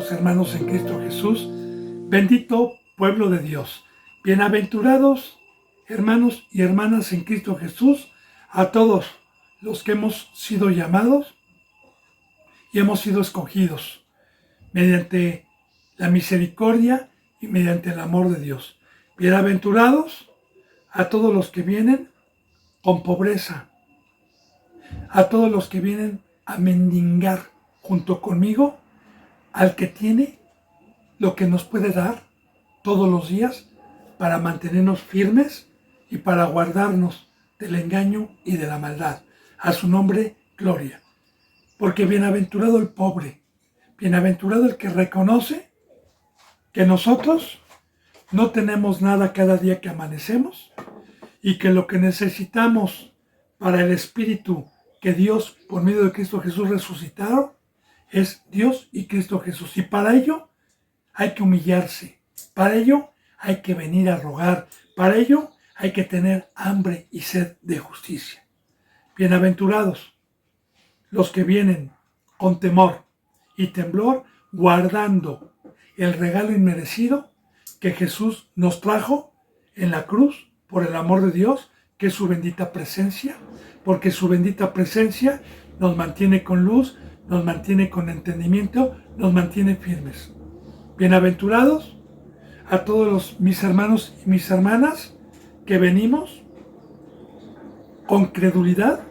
benditos hermanos en Cristo Jesús, bendito pueblo de Dios, bienaventurados hermanos y hermanas en Cristo Jesús, a todos los que hemos sido llamados y hemos sido escogidos mediante la misericordia y mediante el amor de Dios. Bienaventurados a todos los que vienen con pobreza, a todos los que vienen a mendigar junto conmigo al que tiene lo que nos puede dar todos los días para mantenernos firmes y para guardarnos del engaño y de la maldad. A su nombre, gloria. Porque bienaventurado el pobre, bienaventurado el que reconoce que nosotros no tenemos nada cada día que amanecemos y que lo que necesitamos para el Espíritu que Dios, por medio de Cristo Jesús, resucitaron, es Dios y Cristo Jesús. Y para ello hay que humillarse, para ello hay que venir a rogar, para ello hay que tener hambre y sed de justicia. Bienaventurados los que vienen con temor y temblor, guardando el regalo inmerecido que Jesús nos trajo en la cruz por el amor de Dios, que es su bendita presencia, porque su bendita presencia nos mantiene con luz, nos mantiene con entendimiento, nos mantiene firmes. Bienaventurados a todos mis hermanos y mis hermanas que venimos con credulidad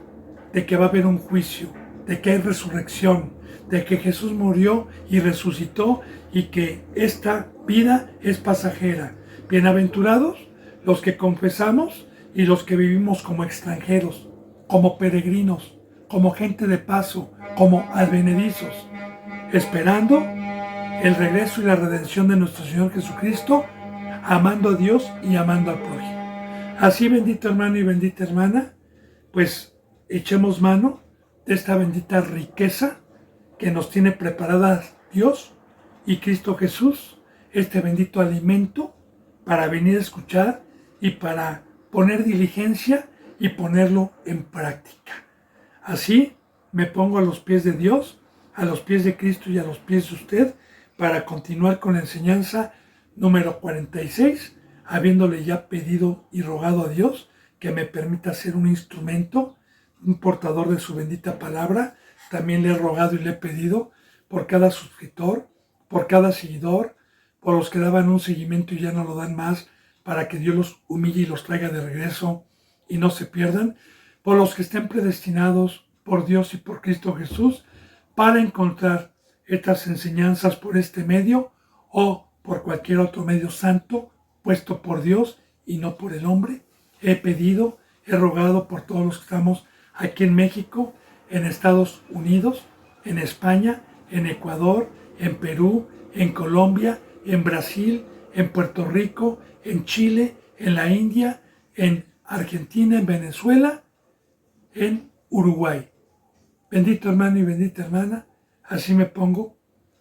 de que va a haber un juicio, de que hay resurrección, de que Jesús murió y resucitó y que esta vida es pasajera. Bienaventurados los que confesamos y los que vivimos como extranjeros, como peregrinos, como gente de paso, como advenedizos, esperando el regreso y la redención de nuestro Señor Jesucristo, amando a Dios y amando al prójimo. Así, bendito hermano y bendita hermana, pues echemos mano de esta bendita riqueza que nos tiene preparadas Dios y Cristo Jesús, este bendito alimento para venir a escuchar y para poner diligencia y ponerlo en práctica. Así me pongo a los pies de Dios, a los pies de Cristo y a los pies de usted para continuar con la enseñanza número 46, habiéndole ya pedido y rogado a Dios que me permita ser un instrumento, un portador de su bendita palabra. También le he rogado y le he pedido por cada suscriptor, por cada seguidor, por los que daban un seguimiento y ya no lo dan más, para que Dios los humille y los traiga de regreso y no se pierdan, por los que estén predestinados por Dios y por Cristo Jesús para encontrar estas enseñanzas por este medio o por cualquier otro medio santo puesto por Dios y no por el hombre. He pedido, he rogado por todos los que estamos aquí en México, en Estados Unidos, en España, en Ecuador, en Perú, en Colombia, en Brasil, en Puerto Rico, en Chile, en la India, en Argentina, en Venezuela, en Uruguay. Bendito hermano y bendita hermana, así me pongo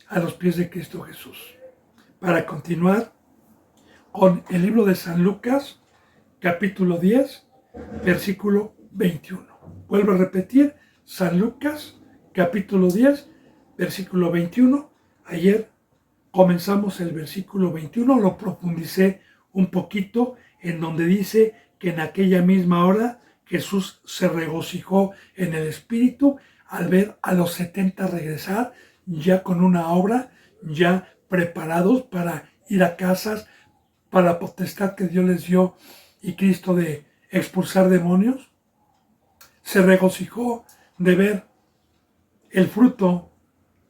a los pies de Cristo Jesús. Para continuar con el libro de San Lucas, capítulo 10, versículo 21. Vuelvo a repetir, San Lucas, capítulo 10, versículo 21. Ayer comenzamos el versículo 21, lo profundicé un poquito, en donde dice que en aquella misma hora Jesús se regocijó en el Espíritu al ver a los 70 regresar ya con una obra, ya preparados para ir a casas, para la potestad que Dios les dio y Cristo de expulsar demonios. Se regocijó de ver el fruto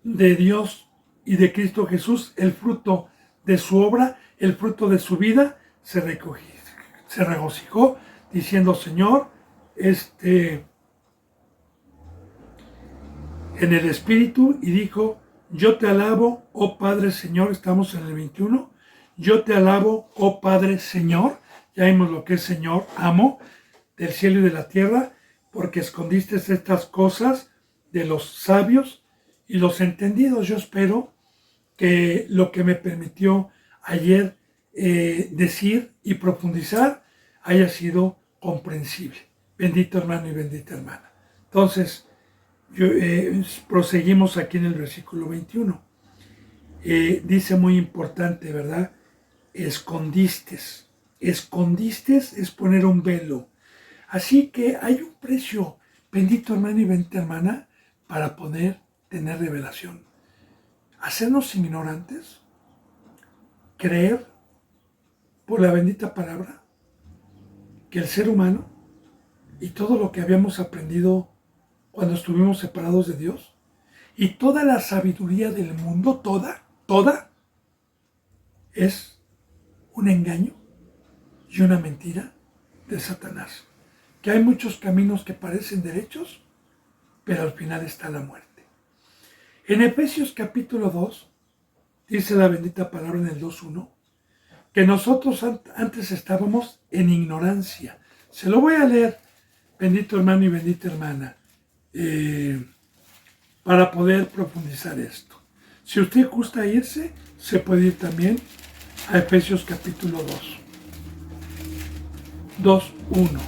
de Dios y de Cristo Jesús, el fruto de su obra, el fruto de su vida. Se regocijó diciendo: Señor, en el Espíritu, y dijo: yo te alabo, oh Padre Señor. Estamos en el 21. Yo te alabo, oh Padre Señor. Ya vimos lo que es Señor, amo del cielo y de la tierra, porque escondiste estas cosas de los sabios y los entendidos. Yo espero que lo que me permitió ayer decir y profundizar haya sido comprensible. Bendito hermano y bendita hermana. Entonces, proseguimos aquí en el versículo 21. dice muy importante, ¿verdad? Escondistes. Escondistes es poner un velo. Así que hay un precio, bendito hermano y bendita hermana, para poder tener revelación. Hacernos ignorantes, creer por la bendita palabra que el ser humano y todo lo que habíamos aprendido cuando estuvimos separados de Dios y toda la sabiduría del mundo, toda, es un engaño y una mentira de Satanás. Que hay muchos caminos que parecen derechos, pero al final está la muerte. En Efesios capítulo 2, dice la bendita palabra en el 2.1, que nosotros antes estábamos en ignorancia. Se lo voy a leer, bendito hermano y bendita hermana, para poder profundizar esto. Si usted gusta irse, se puede ir también a Efesios capítulo 2.1.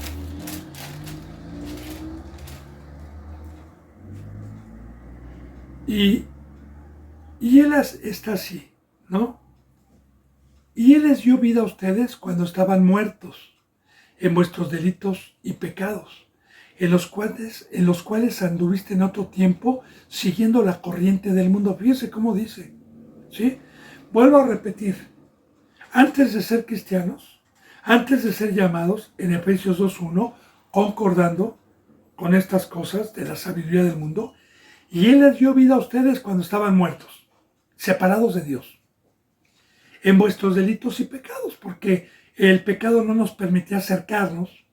Y él está así, ¿no? Y él les dio vida a ustedes cuando estaban muertos en vuestros delitos y pecados, en los cuales anduviste en otro tiempo siguiendo la corriente del mundo. Fíjese cómo dice, ¿sí? Vuelvo a repetir, antes de ser cristianos, antes de ser llamados en Efesios 2.1, concordando con estas cosas de la sabiduría del mundo, y él les dio vida a ustedes cuando estaban muertos, separados de Dios, en vuestros delitos y pecados, porque el pecado no nos permitía acercarnos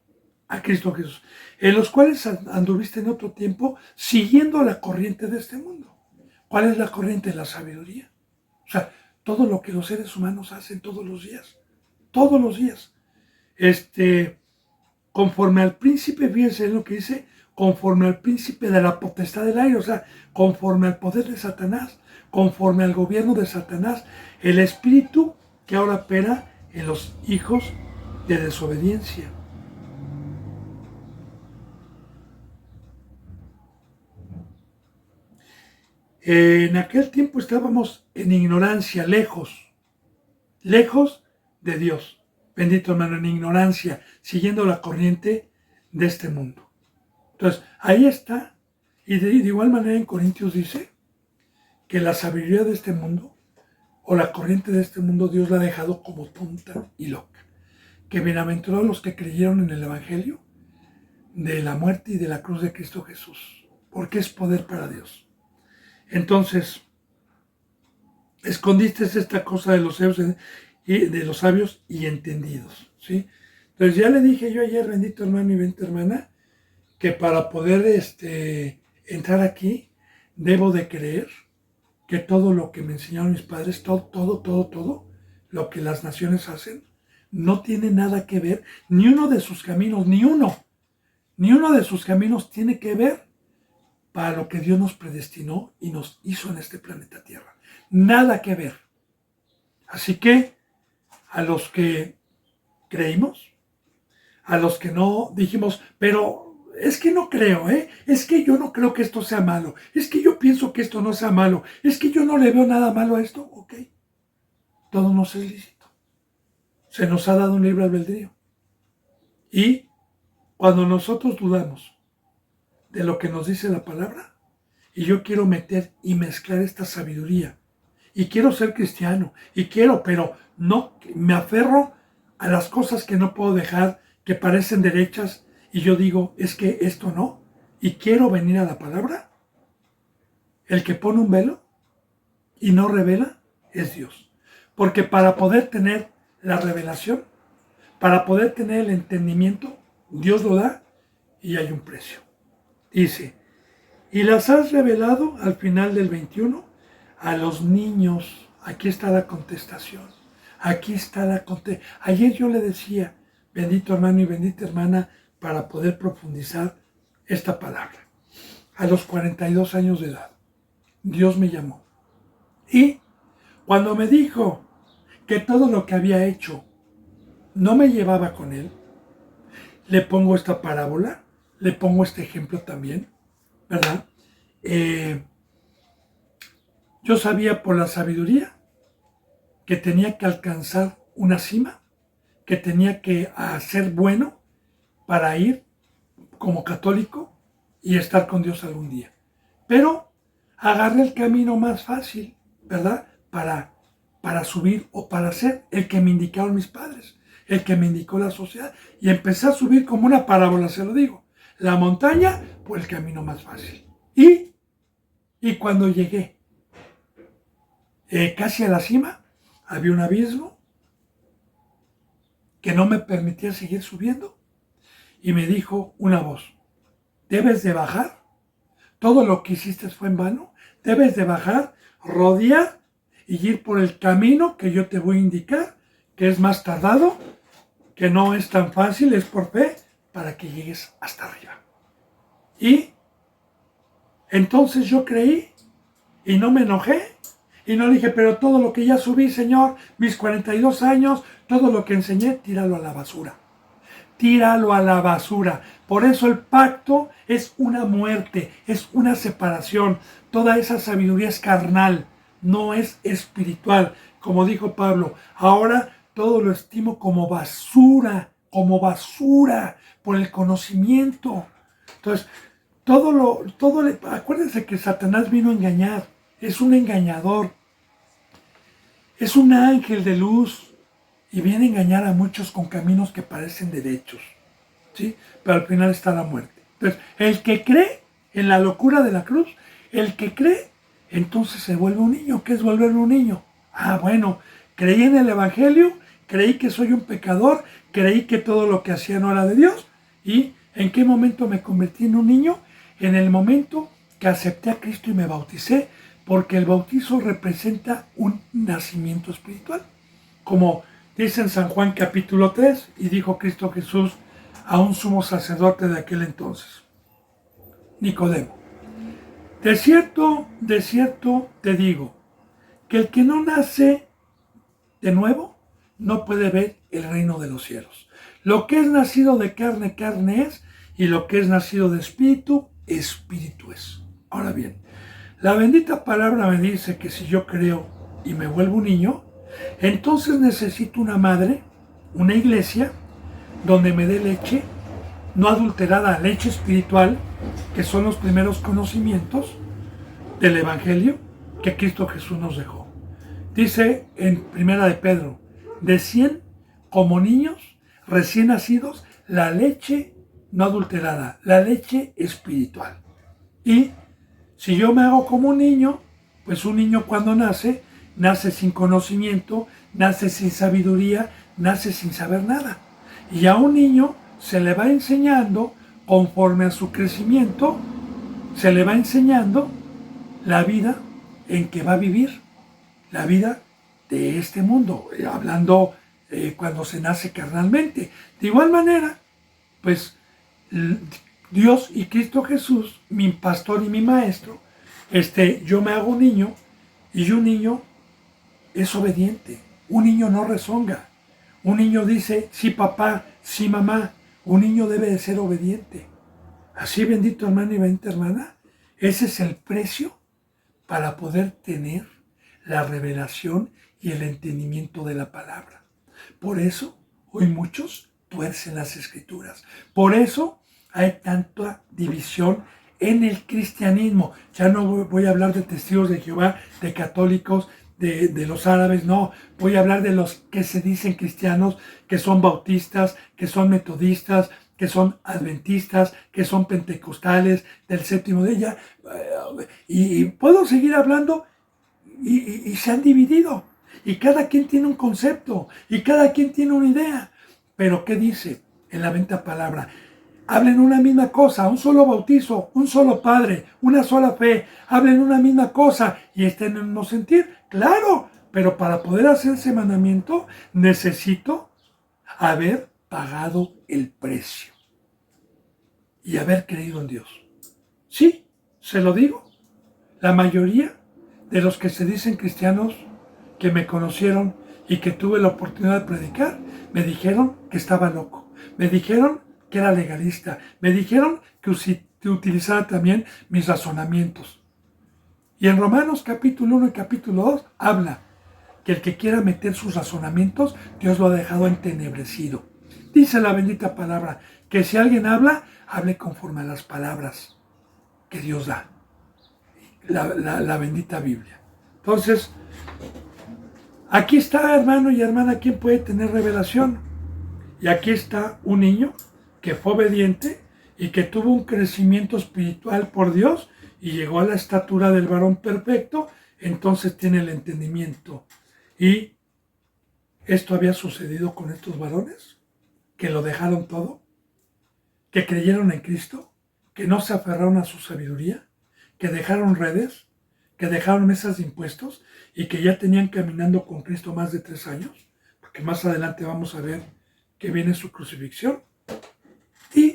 a Cristo Jesús, en los cuales anduviste en otro tiempo siguiendo la corriente de este mundo. ¿Cuál es la corriente? La sabiduría. O sea, todo lo que los seres humanos hacen todos los días. Todos los días. Conforme al príncipe, fíjense en lo que dice, conforme al príncipe de la potestad del aire, o sea, conforme al poder de Satanás, conforme al gobierno de Satanás, el espíritu que ahora opera en los hijos de desobediencia. En aquel tiempo estábamos en ignorancia, lejos de Dios. Bendito hermano, en ignorancia, siguiendo la corriente de este mundo. Entonces, ahí está. Y de igual manera en Corintios dice que la sabiduría de este mundo o la corriente de este mundo Dios la ha dejado como tonta y loca. Que bienaventurados los que creyeron en el Evangelio de la muerte y de la cruz de Cristo Jesús, porque es poder para Dios. Entonces, escondiste esta cosa de los sabios y entendidos, ¿sí? Entonces ya le dije yo ayer, bendito hermano y bendita hermana, que para poder entrar aquí, debo de creer que todo lo que me enseñaron mis padres, todo, lo que las naciones hacen, no tiene nada que ver, ni uno de sus caminos, ni uno de sus caminos tiene que ver para lo que Dios nos predestinó y nos hizo en este planeta Tierra. Nada que ver. Así que a los que creímos, a los que no dijimos, pero es que no creo, es que yo no creo que esto sea malo, es que yo pienso que esto no sea malo, es que yo no le veo nada malo a esto, ok, todo nos es lícito. Se nos ha dado un libre albedrío. Y cuando nosotros dudamos de lo que nos dice la palabra, y yo quiero meter y mezclar esta sabiduría, y quiero ser cristiano, pero no, me aferro a las cosas que no puedo dejar, que parecen derechas, y yo digo, es que esto no, y quiero venir a la palabra, el que pone un velo y no revela es Dios. Porque para poder tener la revelación, para poder tener el entendimiento, Dios lo da y hay un precio. Dice, y las has revelado al final del 21 a los niños. Aquí está la contestación. Aquí está la contestación. Ayer yo le decía, bendito hermano y bendita hermana, para poder profundizar esta palabra. A los 42 años de edad, Dios me llamó. Y cuando me dijo que todo lo que había hecho no me llevaba con él, le pongo esta parábola, le pongo este ejemplo también, ¿verdad? Yo sabía por la sabiduría que tenía que alcanzar una cima, que tenía que ser bueno para ir como católico y estar con Dios algún día. Pero agarré el camino más fácil, ¿verdad? Para subir o para ser el que me indicaron mis padres, el que me indicó la sociedad. Y empecé a subir como una parábola, se lo digo. La montaña por el camino más fácil. Y cuando llegué casi a la cima, había un abismo que no me permitía seguir subiendo. Y me dijo una voz: debes de bajar, todo lo que hiciste fue en vano, debes de bajar, rodear y ir por el camino que yo te voy a indicar, que es más tardado, que no es tan fácil, es por fe, para que llegues hasta arriba. Y entonces yo creí y no me enojé y no dije, pero todo lo que ya subí, Señor, mis 42 años, todo lo que enseñé, tíralo a la basura. Tíralo a la basura. Por eso el pacto es una muerte, es una separación. Toda esa sabiduría es carnal, no es espiritual. Como dijo Pablo, ahora todo lo estimo como basura, por el conocimiento. Entonces, acuérdense que Satanás vino a engañar, es un engañador, es un ángel de luz. Y viene a engañar a muchos con caminos que parecen derechos, ¿sí? Pero al final está la muerte. Entonces, el que cree en la locura de la cruz, el que cree, entonces se vuelve un niño. ¿Qué es volver un niño? Bueno, creí en el Evangelio, creí que soy un pecador, creí que todo lo que hacía no era de Dios. ¿Y en qué momento me convertí en un niño? En el momento que acepté a Cristo y me bauticé, porque el bautizo representa un nacimiento espiritual. Como dice en San Juan capítulo 3, y dijo Cristo Jesús a un sumo sacerdote de aquel entonces, Nicodemo: de cierto te digo, que el que no nace de nuevo no puede ver el reino de los cielos. Lo que es nacido de carne, carne es, y lo que es nacido de espíritu, espíritu es. Ahora bien, la bendita palabra me dice que si yo creo y me vuelvo un niño, entonces necesito una madre, una iglesia, donde me dé leche, no adulterada, leche espiritual, que son los primeros conocimientos del Evangelio que Cristo Jesús nos dejó. Dice en Primera de Pedro, decían como niños recién nacidos la leche no adulterada, la leche espiritual. Y si yo me hago como un niño, pues un niño cuando nace sin conocimiento, nace sin sabiduría, nace sin saber nada. Y a un niño se le va enseñando, conforme a su crecimiento, se le va enseñando la vida en que va a vivir, la vida de este mundo, hablando cuando se nace carnalmente. De igual manera, pues Dios y Cristo Jesús, mi pastor y mi maestro, yo me hago un niño, y un niño es obediente. Un niño no rezonga. Un niño dice, sí papá, sí mamá. Un niño debe de ser obediente. Así, bendito hermano y bendita hermana, ese es el precio para poder tener la revelación y el entendimiento de la palabra. Por eso, hoy muchos tuercen las escrituras. Por eso hay tanta división en el cristianismo. Ya no voy a hablar de testigos de Jehová, de católicos, de los árabes, no. Voy a hablar de los que se dicen cristianos, que son bautistas, que son metodistas, que son adventistas, que son pentecostales, del séptimo día. Y puedo seguir hablando, y se han dividido. Y cada quien tiene un concepto, y cada quien tiene una idea. Pero ¿qué dice en la bendita palabra? Hablen una misma cosa, un solo bautizo, un solo Padre, una sola fe. Hablen una misma cosa y estén en un sentir. Claro, pero para poder hacer ese mandamiento necesito haber pagado el precio y haber creído en Dios. Sí, se lo digo. La mayoría de los que se dicen cristianos, que me conocieron y que tuve la oportunidad de predicar, me dijeron que estaba loco. Me dijeron que era legalista. Me dijeron que utilizara también mis razonamientos. Y en Romanos capítulo 1 y capítulo 2 habla que el que quiera meter sus razonamientos, Dios lo ha dejado entenebrecido. Dice la bendita palabra que si alguien habla, hable conforme a las palabras que Dios da. La bendita Biblia. Entonces, aquí está, hermano y hermana, ¿quién puede tener revelación? Y aquí está un niño que fue obediente y que tuvo un crecimiento espiritual por Dios y llegó a la estatura del varón perfecto, entonces tiene el entendimiento. Y esto había sucedido con estos varones, que lo dejaron todo, que creyeron en Cristo, que no se aferraron a su sabiduría, que dejaron redes, que dejaron mesas de impuestos y que ya tenían caminando con Cristo más de 3 años, porque más adelante vamos a ver que viene su crucifixión, y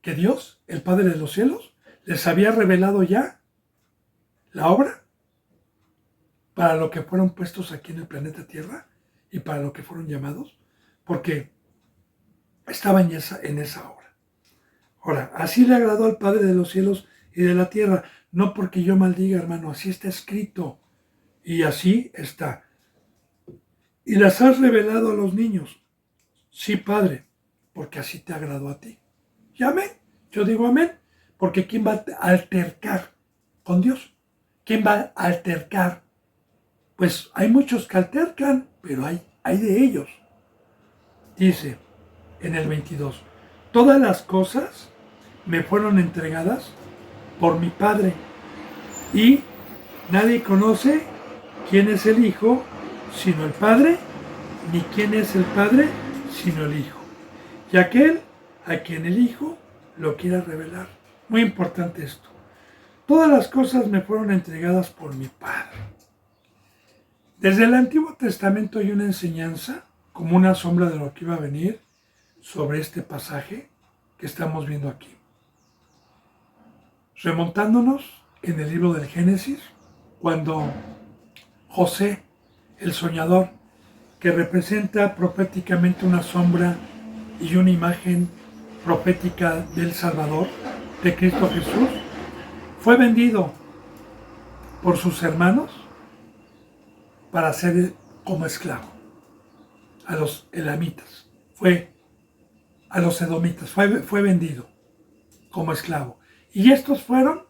que Dios, el Padre de los cielos, les había revelado ya la obra para lo que fueron puestos aquí en el planeta Tierra y para lo que fueron llamados, porque estaban en esa obra. Ahora, así le agradó al Padre de los cielos y de la tierra, no porque yo maldiga, hermano, así está escrito y así está. Y las has revelado a los niños. Sí, Padre, porque así te agradó a ti. Y amén. Yo digo amén, porque ¿quién va a altercar con Dios? ¿Quién va a altercar? Pues hay muchos que altercan, pero hay de ellos. Dice en el 22, todas las cosas me fueron entregadas por mi Padre y nadie conoce quién es el Hijo sino el Padre, ni quién es el Padre sino el Hijo, y aquel a quien el Hijo lo quiera revelar. Muy importante esto. Todas las cosas me fueron entregadas por mi Padre. Desde el Antiguo Testamento hay una enseñanza, como una sombra de lo que iba a venir, sobre este pasaje que estamos viendo aquí. Remontándonos en el libro del Génesis, cuando José, el soñador, que representa proféticamente una sombra y una imagen profética del Salvador, de Cristo Jesús, fue vendido por sus hermanos para ser como esclavo a los elamitas, a los edomitas, fue vendido como esclavo. Y estos fueron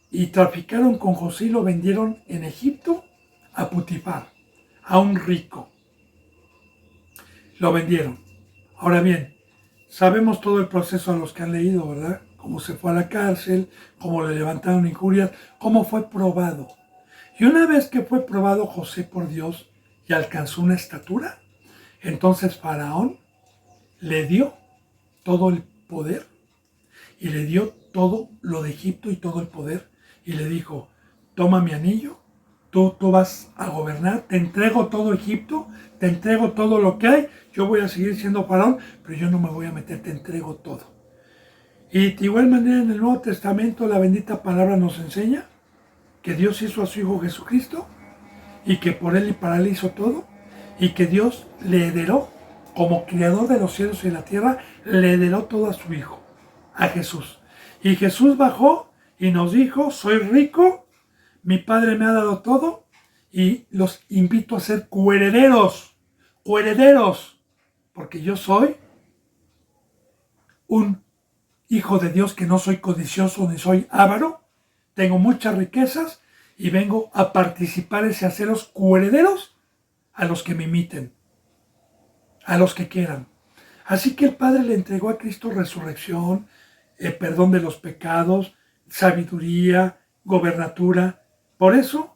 y traficaron con José y lo vendieron en Egipto a Putifar, a un rico. Lo vendieron. Ahora bien, sabemos todo el proceso a los que han leído, ¿verdad? Cómo se fue a la cárcel, cómo le levantaron injurias, cómo fue probado. Y una vez que fue probado José por Dios y alcanzó una estatura, entonces Faraón le dio todo el poder y le dio todo lo de Egipto y todo el poder y le dijo, toma mi anillo, tú vas a gobernar, te entrego todo Egipto, te entrego todo lo que hay, yo voy a seguir siendo faraón, pero yo no me voy a meter, te entrego todo. Y de igual manera en el Nuevo Testamento la bendita palabra nos enseña que Dios hizo a su Hijo Jesucristo y que por Él y para Él hizo todo y que Dios le heredó, como creador de los cielos y la tierra, le heredó todo a su Hijo, a Jesús. Y Jesús bajó y nos dijo, soy rico, mi Padre me ha dado todo y los invito a ser coherederos, porque yo soy un hijo de Dios que no soy codicioso ni soy avaro, tengo muchas riquezas y vengo a participar y a haceros coherederos a los que me imiten, a los que quieran. Así que el Padre le entregó a Cristo resurrección, perdón de los pecados, sabiduría, gobernatura. Por eso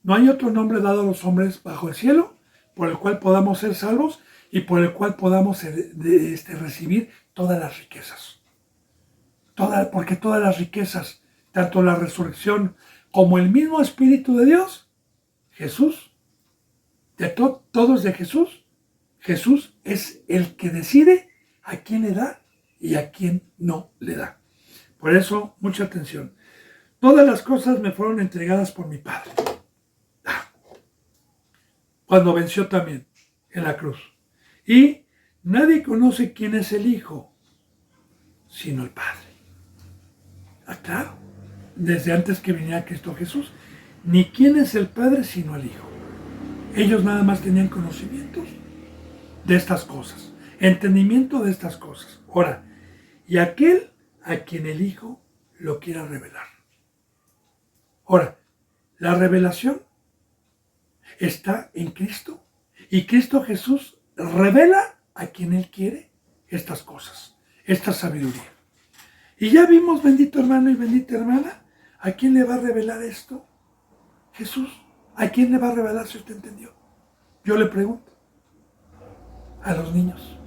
no hay otro nombre dado a los hombres bajo el cielo por el cual podamos ser salvos y por el cual podamos recibir todas las riquezas. Porque todas las riquezas, tanto la resurrección como el mismo Espíritu de Dios, Jesús, todos de Jesús, Jesús es el que decide a quién le da y a quién no le da. Por eso, mucha atención. Todas las cosas me fueron entregadas por mi Padre. Cuando venció también en la cruz. Y nadie conoce quién es el Hijo, sino el Padre. Claro. desde antes que viniera Cristo Jesús, ni quién es el Padre sino el Hijo. Ellos nada más tenían conocimientos de estas cosas, entendimiento de estas cosas. Ahora, y aquel a quien el Hijo lo quiera revelar. Ahora, la revelación está en Cristo y Cristo Jesús revela a quien Él quiere estas cosas, esta sabiduría. Y ya vimos, bendito hermano y bendita hermana, ¿a quién le va a revelar esto? Jesús. ¿A quién le va a revelar si usted entendió? Yo le pregunto. A los niños.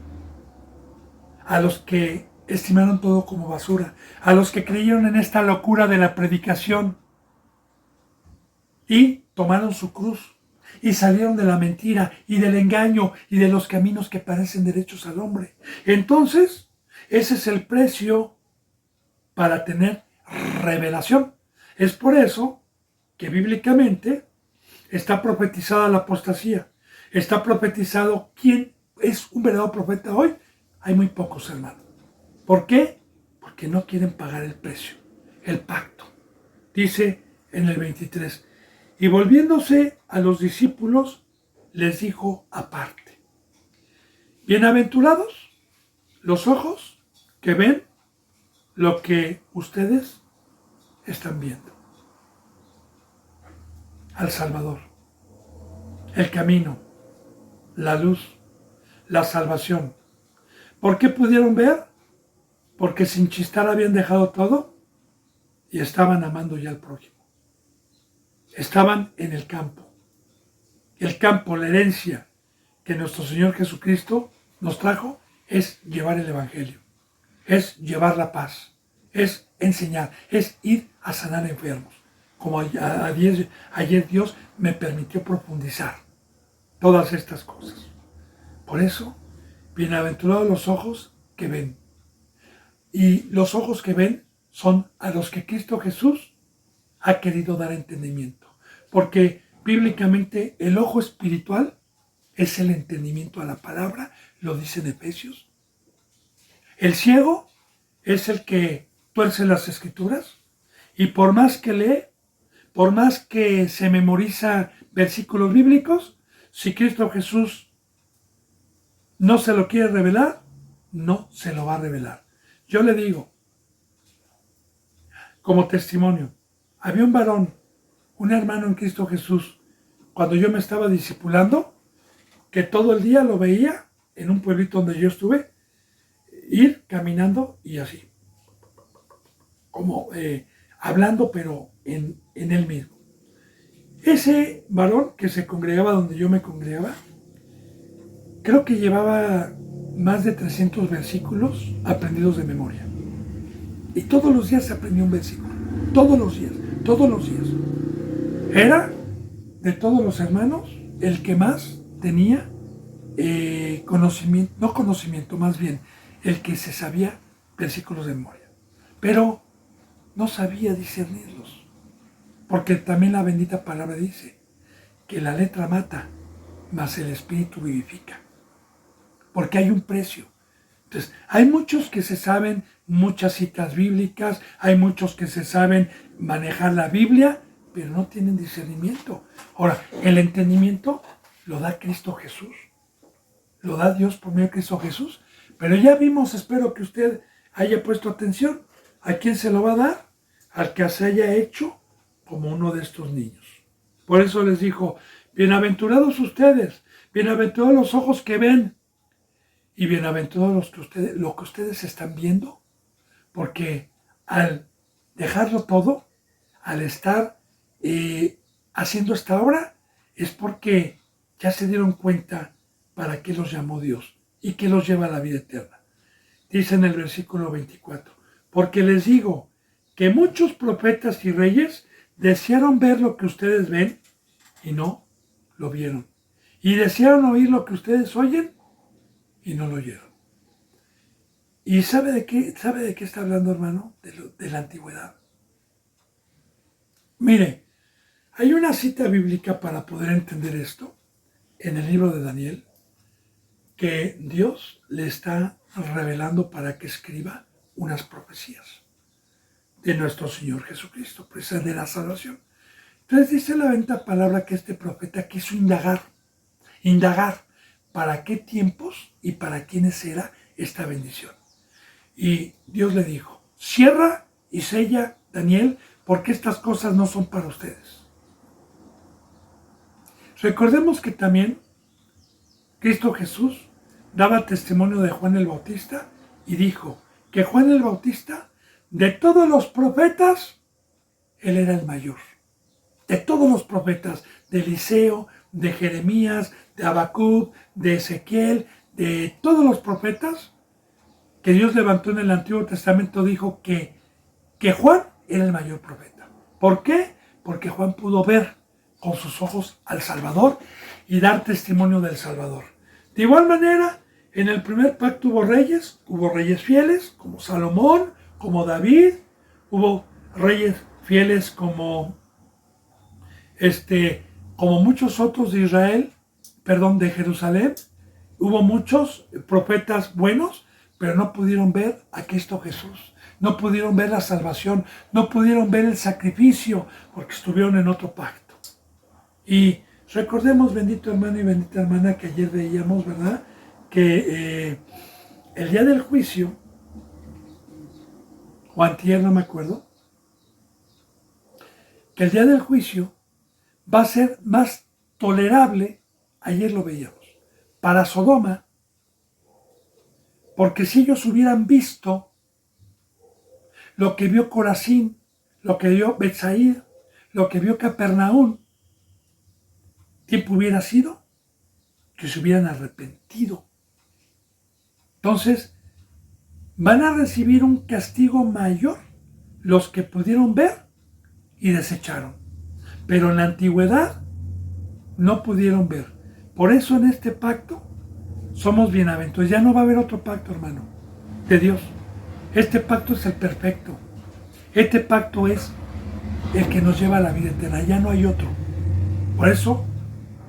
A los que estimaron todo como basura. A los que creyeron en esta locura de la predicación. Y tomaron su cruz. Y salieron de la mentira y del engaño y de los caminos que parecen derechos al hombre. Entonces, ese es el precio para tener revelación. Es por eso que bíblicamente está profetizada la apostasía. Está profetizado quién es un verdadero profeta hoy. Hay muy pocos, hermanos. ¿Por qué? Porque no quieren pagar el precio, el pacto. Dice en el 23, y volviéndose a los discípulos, les dijo aparte, bienaventurados los ojos que ven lo que ustedes están viendo. Al Salvador, el camino, la luz, la salvación. ¿Por qué pudieron ver? Porque sin chistar habían dejado todo y estaban amando ya al prójimo. Estaban en el campo. El campo, la herencia que nuestro Señor Jesucristo nos trajo es llevar el Evangelio, es llevar la paz, es enseñar, es ir a sanar enfermos. Como ayer Dios me permitió profundizar todas estas cosas. Por eso, bienaventurados los ojos que ven. Y los ojos que ven son a los que Cristo Jesús ha querido dar entendimiento. Porque bíblicamente el ojo espiritual es el entendimiento a la palabra, lo dice en Efesios. El ciego es el que tuerce las escrituras y por más que lee, por más que se memoriza versículos bíblicos, si Cristo Jesús no se lo quiere revelar, no se lo va a revelar. Yo le digo, como testimonio, había un varón, un hermano en Cristo Jesús, cuando yo me estaba discipulando, que todo el día lo veía en un pueblito donde yo estuve, ir caminando y así, como hablando, pero en él mismo. Ese varón que se congregaba donde yo me congregaba, creo que llevaba más de 300 versículos aprendidos de memoria. Y todos los días se aprendía un versículo. Todos los días, todos los días. Era, de todos los hermanos, el que más tenía conocimiento, no conocimiento, más bien, el que se sabía versículos de memoria. Pero no sabía discernirlos. Porque también la bendita palabra dice que la letra mata, mas el espíritu vivifica. Porque hay un precio. Entonces, hay muchos que se saben muchas citas bíblicas, hay muchos que se saben manejar la Biblia, pero no tienen discernimiento. Ahora, el entendimiento lo da Cristo Jesús. Lo da Dios por medio de Cristo Jesús. Pero ya vimos, espero que usted haya puesto atención, ¿a quién se lo va a dar? Al que se haya hecho como uno de estos niños. Por eso les dijo, bienaventurados ustedes, bienaventurados los ojos que ven, y bienaventurados lo que ustedes están viendo, porque al dejarlo todo, al estar haciendo esta obra, es porque ya se dieron cuenta para qué los llamó Dios y que los lleva a la vida eterna. Dice en el versículo 24, porque les digo que muchos profetas y reyes desearon ver lo que ustedes ven y no lo vieron. Y desearon oír lo que ustedes oyen y no lo oyeron. ¿Y sabe de qué está hablando, hermano? De la antigüedad. Mire, hay una cita bíblica para poder entender esto en el libro de Daniel, que Dios le está revelando para que escriba unas profecías. de nuestro Señor Jesucristo, pues es de la salvación. Entonces dice la bendita palabra que este profeta quiso indagar para qué tiempos y para quiénes era esta bendición. Y Dios le dijo, cierra y sella, Daniel, porque estas cosas no son para ustedes. Recordemos que también Cristo Jesús daba testimonio de Juan el Bautista y dijo que Juan el Bautista, de todos los profetas, él era el mayor. De todos los profetas, de Eliseo, de Jeremías, de Habacuc, de Ezequiel, de todos los profetas que Dios levantó en el Antiguo Testamento, dijo que Juan era el mayor profeta. ¿Por qué? Porque Juan pudo ver con sus ojos al Salvador y dar testimonio del Salvador. De igual manera, en el primer pacto hubo reyes fieles como Salomón, como David, hubo reyes fieles como muchos otros de Israel, de Jerusalén. Hubo muchos profetas buenos, pero no pudieron ver a Cristo Jesús. No pudieron ver la salvación, no pudieron ver el sacrificio, porque estuvieron en otro pacto. Y recordemos, bendito hermano y bendita hermana, que ayer veíamos, ¿verdad?, que el día del juicio, o antier, no me acuerdo, que el día del juicio va a ser más tolerable, ayer lo veíamos, para Sodoma, porque si ellos hubieran visto lo que vio Corazín, lo que vio Betsaida, lo que vio Capernaum, tiempo hubiera sido que se hubieran arrepentido. Entonces, van a recibir un castigo mayor los que pudieron ver y desecharon. Pero en la antigüedad no pudieron ver. Por eso en este pacto somos bienaventurados. Ya no va a haber otro pacto, hermano, de Dios. Este pacto es el perfecto. Este pacto es el que nos lleva a la vida eterna. Ya no hay otro. Por eso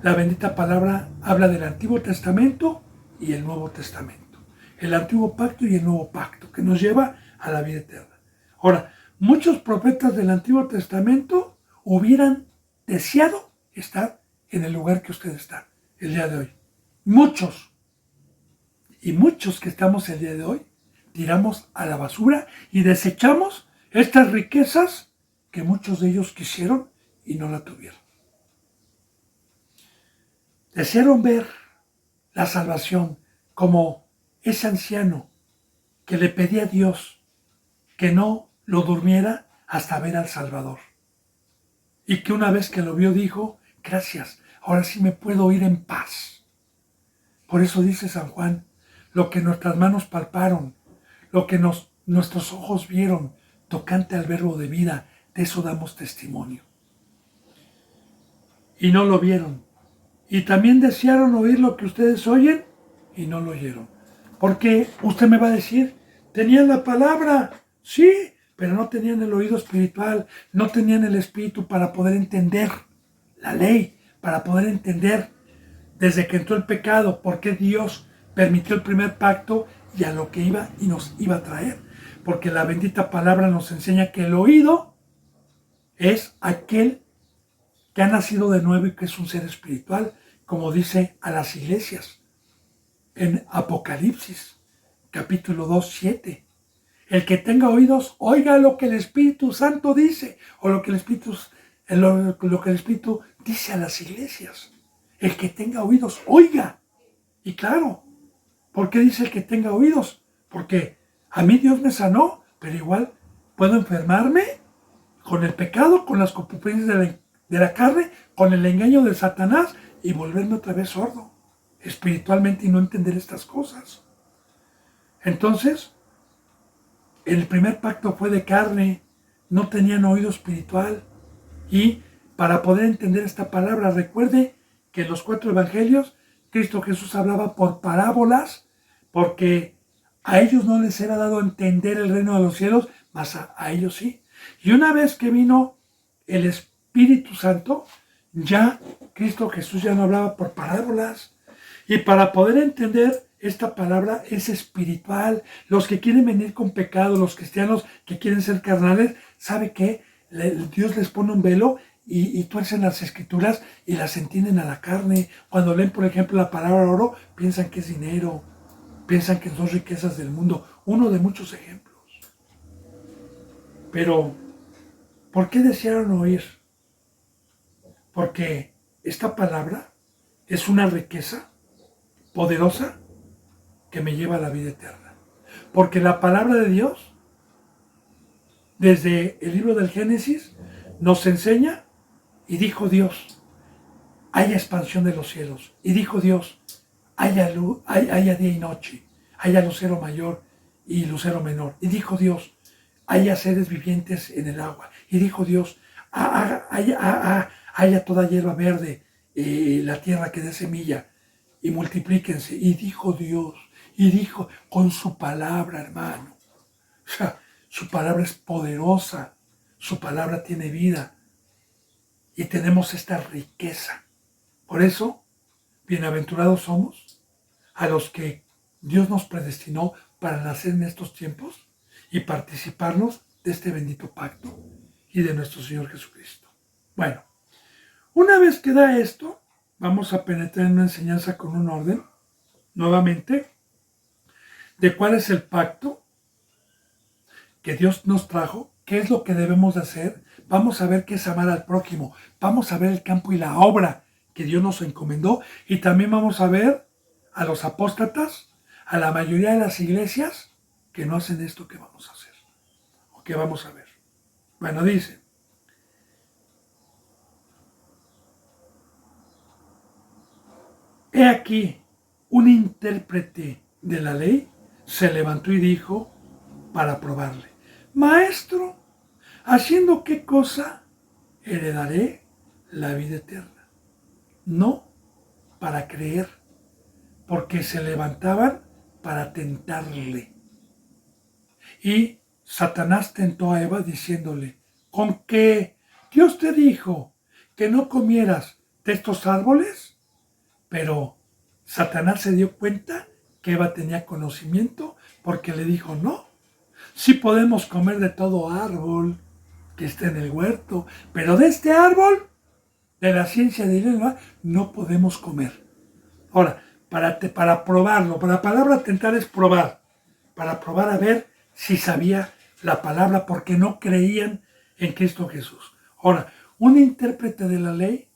la bendita palabra habla del Antiguo Testamento y el Nuevo Testamento. El Antiguo Pacto y el Nuevo Pacto, que nos lleva a la vida eterna. Ahora, muchos profetas del Antiguo Testamento hubieran deseado estar en el lugar que usted está el día de hoy. Muchos. Y muchos que estamos el día de hoy, tiramos a la basura y desechamos estas riquezas que muchos de ellos quisieron y no la tuvieron. Desearon ver la salvación como ese anciano que le pedía a Dios que no lo durmiera hasta ver al Salvador. Y que una vez que lo vio dijo, gracias, ahora sí me puedo ir en paz. Por eso dice San Juan, lo que nuestras manos palparon, lo que nuestros ojos vieron, tocante al verbo de vida, de eso damos testimonio. Y no lo vieron. Y también desearon oír lo que ustedes oyen y no lo oyeron. Porque usted me va a decir, tenían la palabra, sí, pero no tenían el oído espiritual, no tenían el espíritu para poder entender la ley, para poder entender desde que entró el pecado, por qué Dios permitió el primer pacto y a lo que iba y nos iba a traer. Porque la bendita palabra nos enseña que el oído es aquel que ha nacido de nuevo y que es un ser espiritual, como dice a las iglesias en Apocalipsis, capítulo 2, 7. El que tenga oídos, oiga lo que el Espíritu Santo dice, o lo que el Espíritu dice a las iglesias. El que tenga oídos, oiga. Y claro, ¿por qué dice el que tenga oídos? Porque a mí Dios me sanó, pero igual puedo enfermarme con el pecado, con las concupiscencias de la carne, con el engaño de Satanás y volverme otra vez sordo espiritualmente y no entender estas cosas. Entonces, el primer pacto fue de carne, no tenían oído espiritual. Y para poder entender esta palabra, recuerde que en los 4 evangelios Cristo Jesús hablaba por parábolas, porque a ellos no les era dado entender el reino de los cielos, mas a ellos sí. Y una vez que vino el Espíritu Santo, ya Cristo Jesús ya no hablaba por parábolas. Y para poder entender esta palabra es espiritual. Los que quieren venir con pecado, los cristianos que quieren ser carnales, ¿sabe qué? Dios les pone un velo y tuercen las escrituras y las entienden a la carne. Cuando leen, por ejemplo, la palabra oro, piensan que es dinero, piensan que son riquezas del mundo. Uno de muchos ejemplos. Pero, ¿por qué desearon oír? Porque esta palabra es una riqueza poderosa que me lleva a la vida eterna. Porque la palabra de Dios, desde el libro del Génesis, nos enseña, y dijo Dios, haya expansión de los cielos. Y dijo Dios, haya luz, haya día y noche, haya lucero mayor y lucero menor. Y dijo Dios, haya seres vivientes en el agua. Y dijo Dios, haya toda hierba verde, la tierra que dé semilla, y multiplíquense. Y dijo Dios, y dijo con su palabra, hermano. O sea, su palabra es poderosa, su palabra tiene vida, y tenemos esta riqueza. Por eso, bienaventurados somos a los que Dios nos predestinó para nacer en estos tiempos y participarnos de este bendito pacto y de nuestro Señor Jesucristo. Bueno, una vez que da esto, vamos a penetrar en una enseñanza con un orden, nuevamente, de cuál es el pacto que Dios nos trajo, qué es lo que debemos de hacer. Vamos a ver qué es amar al prójimo, vamos a ver el campo y la obra que Dios nos encomendó, y también vamos a ver a los apóstatas, a la mayoría de las iglesias que no hacen esto que vamos a hacer, o que vamos a ver. Bueno, dice, he aquí, un intérprete de la ley se levantó y dijo para probarle, Maestro, ¿haciendo qué cosa heredaré la vida eterna? No para creer, porque se levantaban para tentarle. Y Satanás tentó a Eva diciéndole, ¿con qué Dios te dijo que no comieras de estos árboles? Pero Satanás se dio cuenta que Eva tenía conocimiento, porque le dijo, no, sí podemos comer de todo árbol que esté en el huerto, pero de este árbol, de la ciencia de Dios, no podemos comer. Ahora, para probarlo, la palabra tentar es probar, para probar a ver si sabía la palabra, porque no creían en Cristo Jesús. Ahora, un intérprete de la ley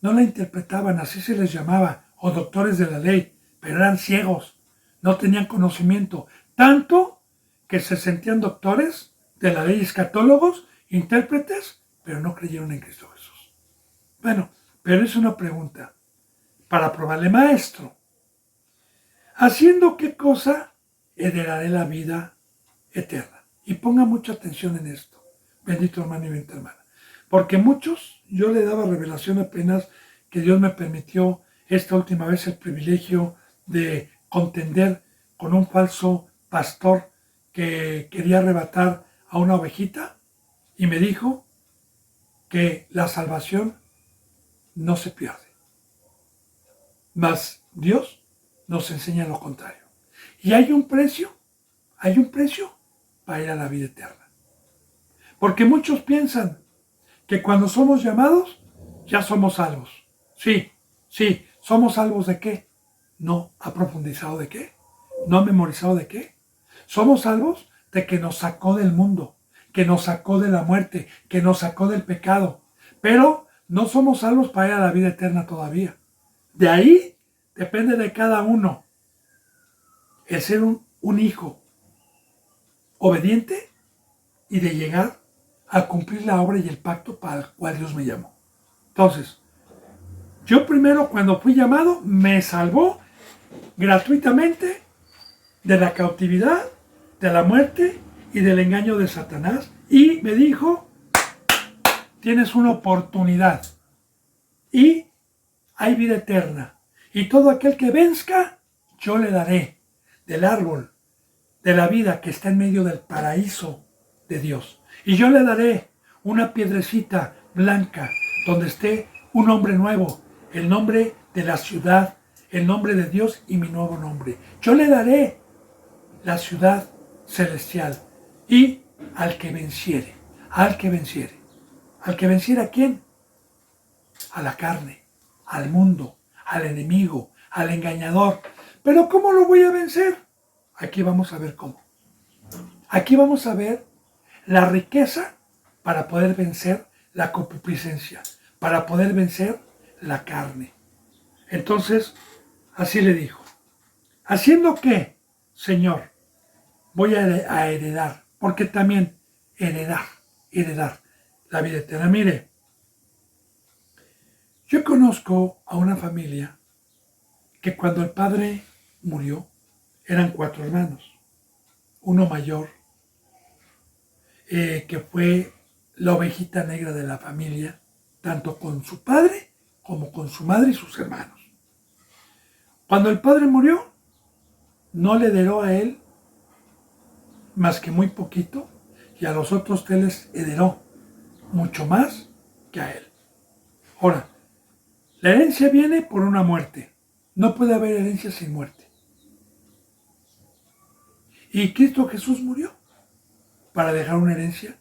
no la interpretaban, así se les llamaba, o doctores de la ley, pero eran ciegos, no tenían conocimiento, tanto que se sentían doctores de la ley, escatólogos, intérpretes, pero no creyeron en Cristo Jesús. Bueno, pero es una pregunta para probarle, maestro, ¿haciendo qué cosa heredaré la vida eterna? Y ponga mucha atención en esto, bendito hermano y bendita hermana, porque muchos, yo le daba revelación apenas que Dios me permitió esta última vez el privilegio de contender con un falso pastor que quería arrebatar a una ovejita, y me dijo que la salvación no se pierde, mas Dios nos enseña lo contrario. Y hay un precio para ir a la vida eterna. Porque muchos piensan que cuando somos llamados, ya somos salvos. Sí, ¿somos salvos de qué? No ha profundizado de qué, no ha memorizado de qué. Somos salvos de que nos sacó del mundo, que nos sacó de la muerte, que nos sacó del pecado. Pero no somos salvos para ir a la vida eterna todavía. De ahí depende de cada uno el ser un hijo obediente y de llegar a cumplir la obra y el pacto para el cual Dios me llamó. Entonces, yo primero cuando fui llamado me salvó gratuitamente de la cautividad, de la muerte y del engaño de Satanás, y me dijo, tienes una oportunidad y hay vida eterna, y todo aquel que venzca, yo le daré del árbol de la vida que está en medio del paraíso de Dios, y yo le daré una piedrecita blanca donde esté un nombre nuevo, el nombre de la ciudad, el nombre de Dios y mi nuevo nombre. Yo le daré la ciudad celestial y al que venciere, ¿a quién? A la carne, al mundo, al enemigo, al engañador. Pero ¿cómo lo voy a vencer? Aquí vamos a ver cómo. Aquí vamos a ver la riqueza para poder vencer la concupiscencia, para poder vencer la carne. Entonces, así le dijo: ¿haciendo qué, Señor? Voy a heredar, porque también heredar la vida eterna. Mire, yo conozco a una familia que cuando el padre murió, eran 4 hermanos. Uno mayor, que fue la ovejita negra de la familia, tanto con su padre como con su madre y sus hermanos. Cuando el padre murió, no le heredó a él más que muy poquito, y a los otros 3 les heredó mucho más que a él. Ahora, la herencia viene por una muerte. No puede haber herencia sin muerte. Y Cristo Jesús murió para dejar una herencia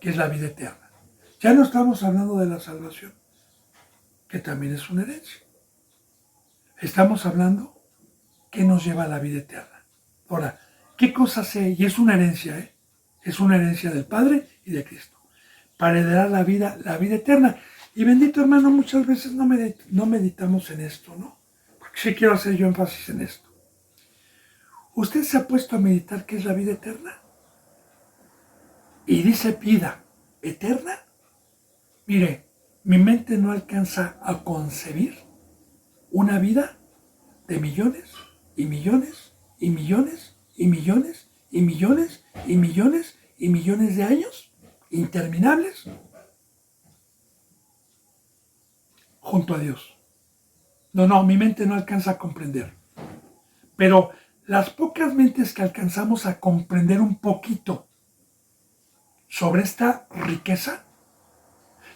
que es la vida eterna. Ya no estamos hablando de la salvación, que también es una herencia. Estamos hablando que nos lleva a la vida eterna. Ahora, ¿qué cosa sé? Y es una herencia, ¿eh? Es una herencia del Padre y de Cristo, para heredar la vida eterna. Y bendito hermano, muchas veces no meditamos en esto, ¿no? Porque sí quiero hacer yo énfasis en esto. ¿Usted se ha puesto a meditar qué es la vida eterna? Y dice vida eterna. Mire, mi mente no alcanza a concebir una vida de millones y millones y millones y millones y millones y millones y millones de años interminables junto a Dios. No, mi mente no alcanza a comprender. Pero las pocas mentes que alcanzamos a comprender un poquito sobre esta riqueza,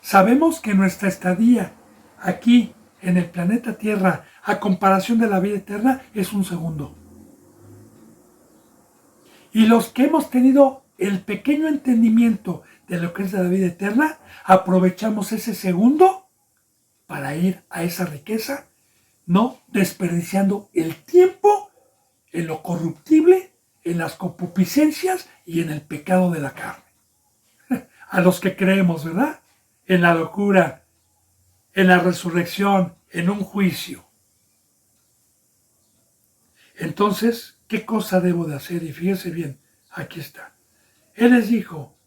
sabemos que nuestra estadía aquí en el planeta Tierra, a comparación de la vida eterna, es un segundo. Y los que hemos tenido el pequeño entendimiento de lo que es la vida eterna, aprovechamos ese segundo para ir a esa riqueza, no desperdiciando el tiempo en lo corruptible, en las concupiscencias y en el pecado de la carne. A los que creemos, ¿verdad? En la locura, en la resurrección, en un juicio. Entonces, ¿qué cosa debo de hacer? Y fíjese bien, aquí está. Él les dijo: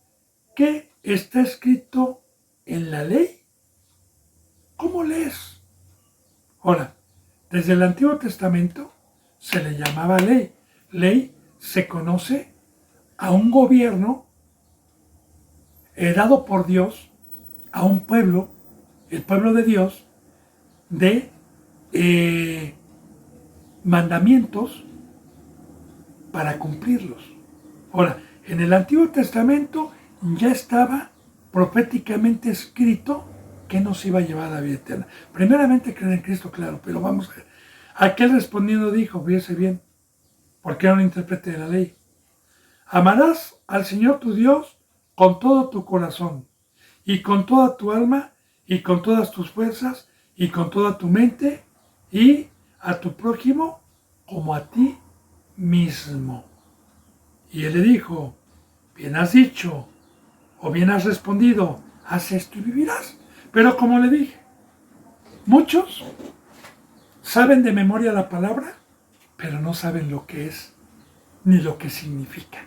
¿qué está escrito en la ley? ¿Cómo lees? Ahora, desde el Antiguo Testamento se le llamaba ley. Ley se conoce a un gobierno dado por Dios a un pueblo, el pueblo de Dios, de mandamientos para cumplirlos. Ahora, en el Antiguo Testamento ya estaba proféticamente escrito que nos iba a llevar a la vida eterna. Primeramente creer en Cristo, claro, pero vamos a ver. Aquel respondiendo dijo, fíjese bien, porque era un intérprete de la ley: amarás al Señor tu Dios con todo tu corazón, y con toda tu alma, y con todas tus fuerzas, y con toda tu mente, y a tu prójimo como a ti mismo. Y él le dijo: bien has dicho, o bien has respondido, haz esto y vivirás. Pero como le dije, muchos saben de memoria la palabra, pero no saben lo que es ni lo que significa.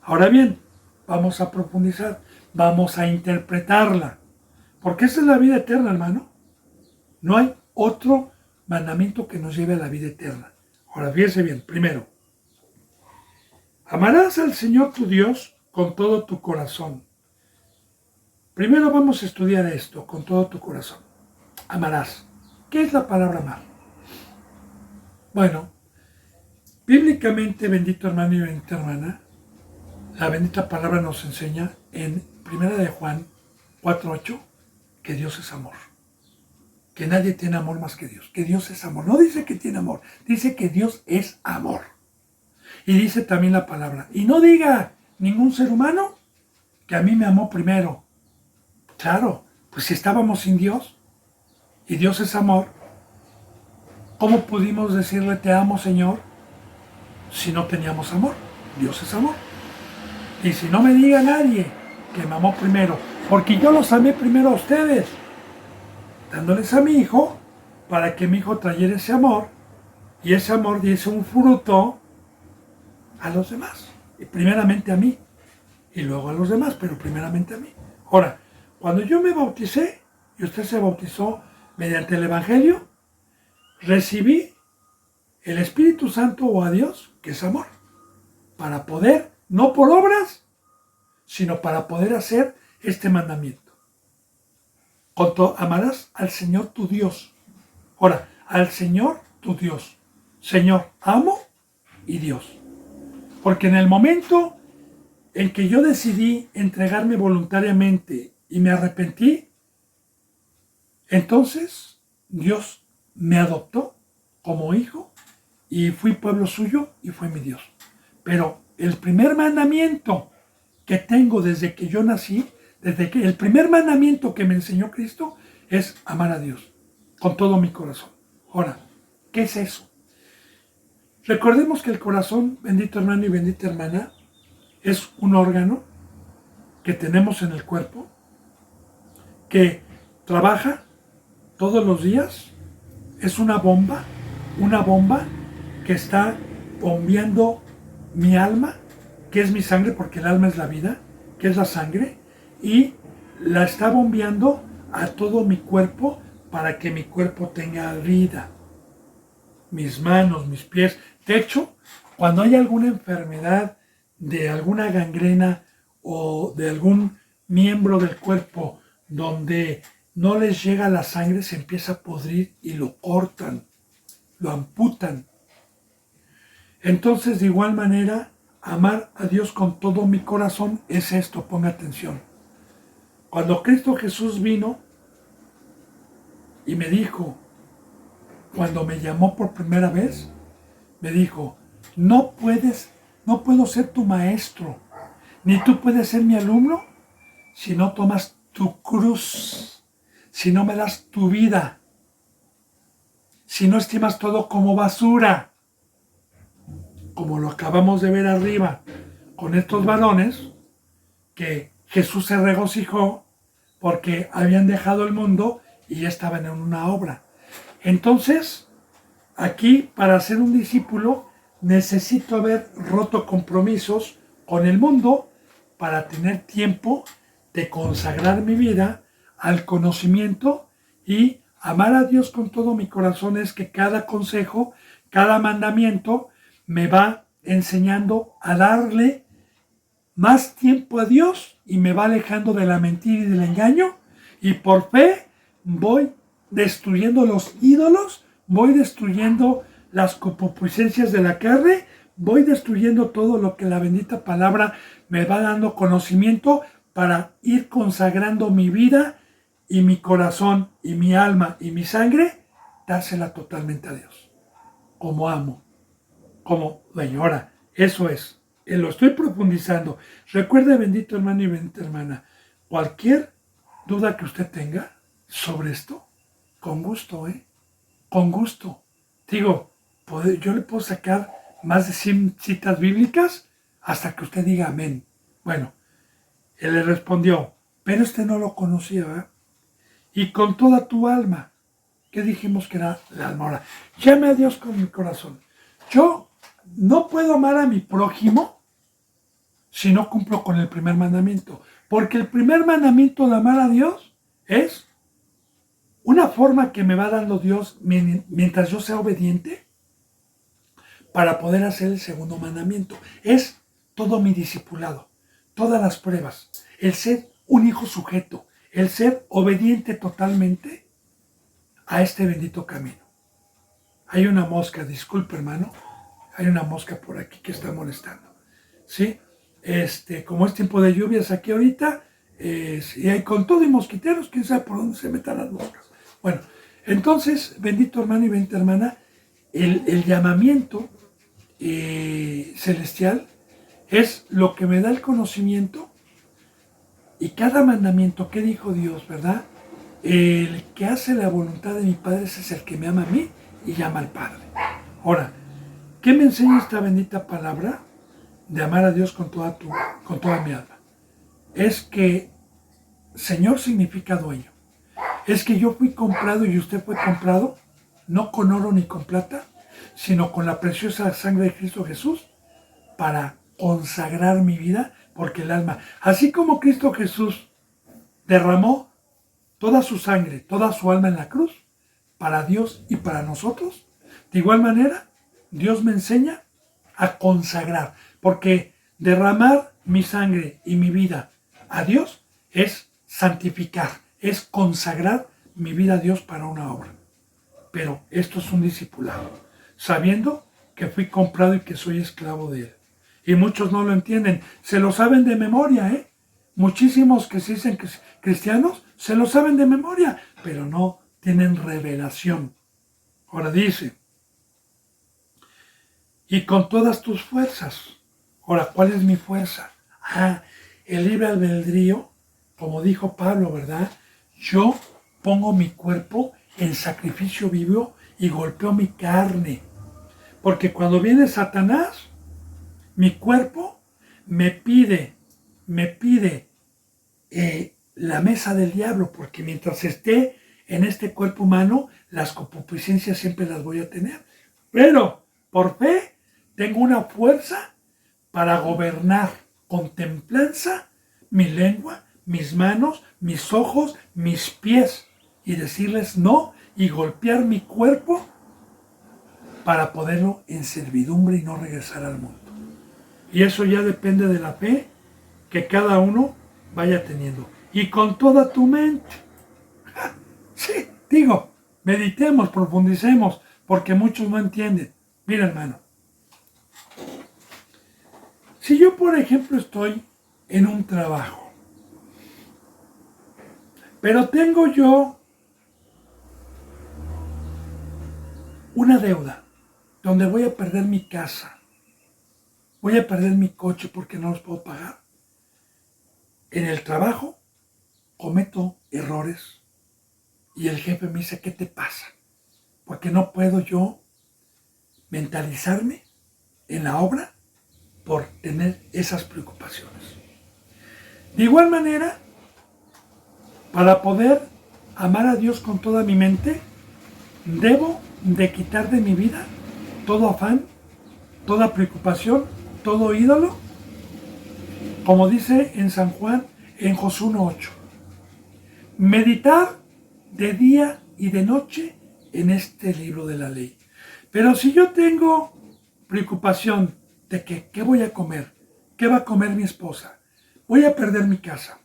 Ahora bien, vamos a profundizar, vamos a interpretarla, porque esa es la vida eterna, hermano. No hay otro mandamiento que nos lleve a la vida eterna. Ahora, fíjese bien, primero, amarás al Señor tu Dios con todo tu corazón. Primero vamos a estudiar esto, con todo tu corazón. Amarás. ¿Qué es la palabra amar? Bueno, bíblicamente, bendito hermano y bendita hermana, la bendita palabra nos enseña en 1 de Juan 4:8 que Dios es amor. que nadie tiene amor más que Dios. Que Dios es amor. No dice que tiene amor, dice que Dios es amor. Y dice también la palabra, y no diga ningún ser humano que a mí me amó primero. Claro, pues si estábamos sin Dios, y Dios es amor, ¿cómo pudimos decirle te amo, Señor, si no teníamos amor? Dios es amor. Y si no me diga nadie que me amó primero, porque yo los amé primero a ustedes, dándoles a mi hijo, para que mi hijo trayera ese amor, y ese amor diese un fruto a los demás, y primeramente a mí, y luego a los demás, pero primeramente a mí. Ahora, cuando yo me bauticé, y usted se bautizó mediante el Evangelio, recibí el Espíritu Santo o a Dios, que es amor, para poder, no por obras, sino para poder hacer este mandamiento. Amarás al Señor tu Dios. Ahora, al Señor tu Dios. Señor, amo y Dios. Porque en el momento en que yo decidí entregarme voluntariamente y me arrepentí, entonces Dios me adoptó como hijo y fui pueblo suyo y fue mi Dios. Pero el primer mandamiento que tengo desde que yo nací, el primer mandamiento que me enseñó Cristo es amar a Dios con todo mi corazón. Ahora, ¿qué es eso? Recordemos que el corazón, bendito hermano y bendita hermana, es un órgano que tenemos en el cuerpo que trabaja todos los días. Es una bomba que está bombeando mi alma, que es mi sangre, porque el alma es la vida, que es la sangre, y la está bombeando a todo mi cuerpo para que mi cuerpo tenga vida. Mis manos, mis pies. De hecho, cuando hay alguna enfermedad de alguna gangrena o de algún miembro del cuerpo donde no les llega la sangre, se empieza a podrir y lo cortan, lo amputan. Entonces, de igual manera, amar a Dios con todo mi corazón es esto, ponga atención. Cuando Cristo Jesús vino y me dijo, cuando me llamó por primera vez, me dijo, no puedo ser tu maestro, ni tú puedes ser mi alumno si no tomas tu cruz, si no me das tu vida, si no estimas todo como basura, como lo acabamos de ver arriba con estos varones, que Jesús se regocijó porque habían dejado el mundo y ya estaban en una obra. Entonces, aquí para ser un discípulo necesito haber roto compromisos con el mundo para tener tiempo de consagrar mi vida al conocimiento y amar a Dios con todo mi corazón. Es que cada consejo, cada mandamiento me va enseñando a darle más tiempo a Dios y me va alejando de la mentira y del engaño, y por fe voy destruyendo los ídolos, voy destruyendo las concupiscencias de la carne, voy destruyendo todo lo que la bendita palabra me va dando conocimiento para ir consagrando mi vida y mi corazón y mi alma y mi sangre, dársela totalmente a Dios, como amo, como dueño. Ahora, eso es. Lo estoy profundizando. Recuerde, bendito hermano y bendita hermana, cualquier duda que usted tenga sobre esto, con gusto, con gusto. Digo, yo le puedo sacar más de 100 citas bíblicas hasta que usted diga amén. Bueno, él le respondió, pero no lo conocía, ¿verdad? Y con toda tu alma, ¿qué dijimos que era la alma? Ahora, llame a Dios con mi corazón. Yo no puedo amar a mi prójimo si no cumplo con el primer mandamiento. Porque el primer mandamiento de amar a Dios es una forma que me va dando Dios mientras yo sea obediente para poder hacer el segundo mandamiento. Es todo mi discipulado, todas las pruebas, el ser un hijo sujeto, el ser obediente totalmente a este bendito camino. Hay una mosca, disculpe hermano, hay una mosca por aquí que está molestando, ¿sí? Como es tiempo de lluvias aquí ahorita, y hay con todo y mosquiteros, quién sabe por dónde se metan las moscas. Bueno, Entonces, bendito hermano y bendita hermana, el llamamiento celestial es lo que me da el conocimiento y cada mandamiento que dijo Dios, ¿verdad? El que hace la voluntad de mi Padre ese es el que me ama a mí y llama al Padre. Ahora, ¿qué me enseña esta bendita palabra de amar a Dios con toda mi alma? Es que Señor significa dueño. Es que yo fui comprado y usted fue comprado, no con oro ni con plata, sino con la preciosa sangre de Cristo Jesús, para consagrar mi vida, porque el alma, así como Cristo Jesús derramó toda su sangre, toda su alma en la cruz, para Dios y para nosotros, de igual manera, Dios me enseña a consagrar, porque derramar mi sangre y mi vida a Dios es santificar, es consagrar mi vida a Dios para una obra. Pero esto es un discipulado, sabiendo que fui comprado y que soy esclavo de Él. Y muchos no lo entienden, se lo saben de memoria, ¿eh? Muchísimos que se dicen cristianos se lo saben de memoria, pero no tienen revelación. Ahora dice, y con todas tus fuerzas. Ahora, ¿cuál es mi fuerza? El libre albedrío, como dijo Pablo, ¿verdad? Yo pongo mi cuerpo en sacrificio vivo y golpeo mi carne. Porque cuando viene Satanás, mi cuerpo me pide la mesa del diablo, porque mientras esté en este cuerpo humano, las concupiscencias siempre las voy a tener. Pero, por fe, tengo una fuerza para gobernar con templanza mi lengua, mis manos, mis ojos, mis pies, y decirles no y golpear mi cuerpo para poderlo en servidumbre y no regresar al mundo. Y eso ya depende de la fe que cada uno vaya teniendo. Y con toda tu mente. Sí, digo, meditemos, profundicemos, porque muchos no entienden. Mira, hermano, si yo, por ejemplo, estoy en un trabajo, pero tengo yo una deuda donde voy a perder mi casa, voy a perder mi coche porque no los puedo pagar. En el trabajo cometo errores y el jefe me dice, ¿qué te pasa? Porque no puedo yo mentalizarme en la obra por tener esas preocupaciones. De igual manera, para poder amar a Dios con toda mi mente, debo de quitar de mi vida todo afán, toda preocupación, todo ídolo, como dice en San Juan, en Josué 1:8. Meditar de día y de noche en este libro de la ley. Pero si yo tengo preocupación de que qué voy a comer, qué va a comer mi esposa, voy a perder mi casa,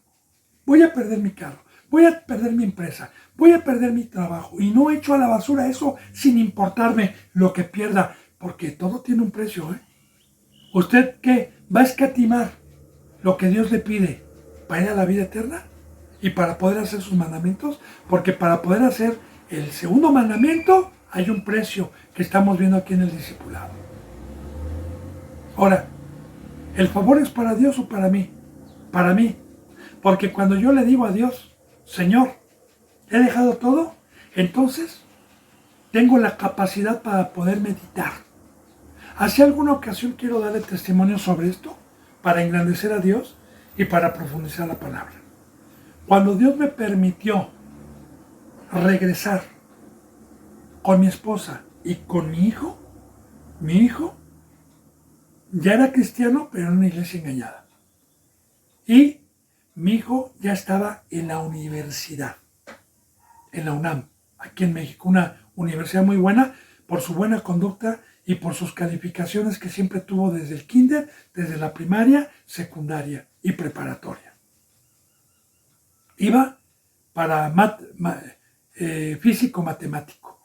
voy a perder mi carro, voy a perder mi empresa, voy a perder mi trabajo y no echo a la basura eso sin importarme lo que pierda, porque todo tiene un precio, ¿eh? ¿Usted qué? ¿Va a escatimar lo que Dios le pide para ir a la vida eterna? Y para poder hacer sus mandamientos, porque para poder hacer el segundo mandamiento hay un precio que estamos viendo aquí en el discipulado. Ahora, ¿el favor es para Dios o para mí? Para mí. Porque cuando yo le digo a Dios, Señor, he dejado todo, entonces tengo la capacidad para poder meditar. Hace alguna ocasión quiero darle testimonio sobre esto, para engrandecer a Dios y para profundizar la palabra. Cuando Dios me permitió regresar con mi esposa y con mi hijo ya era cristiano, pero en una iglesia engañada. Y mi hijo ya estaba en la universidad, en la UNAM, aquí en México, una universidad muy buena por su buena conducta y por sus calificaciones que siempre tuvo desde el kinder, desde la primaria, secundaria y preparatoria. Iba para físico-matemático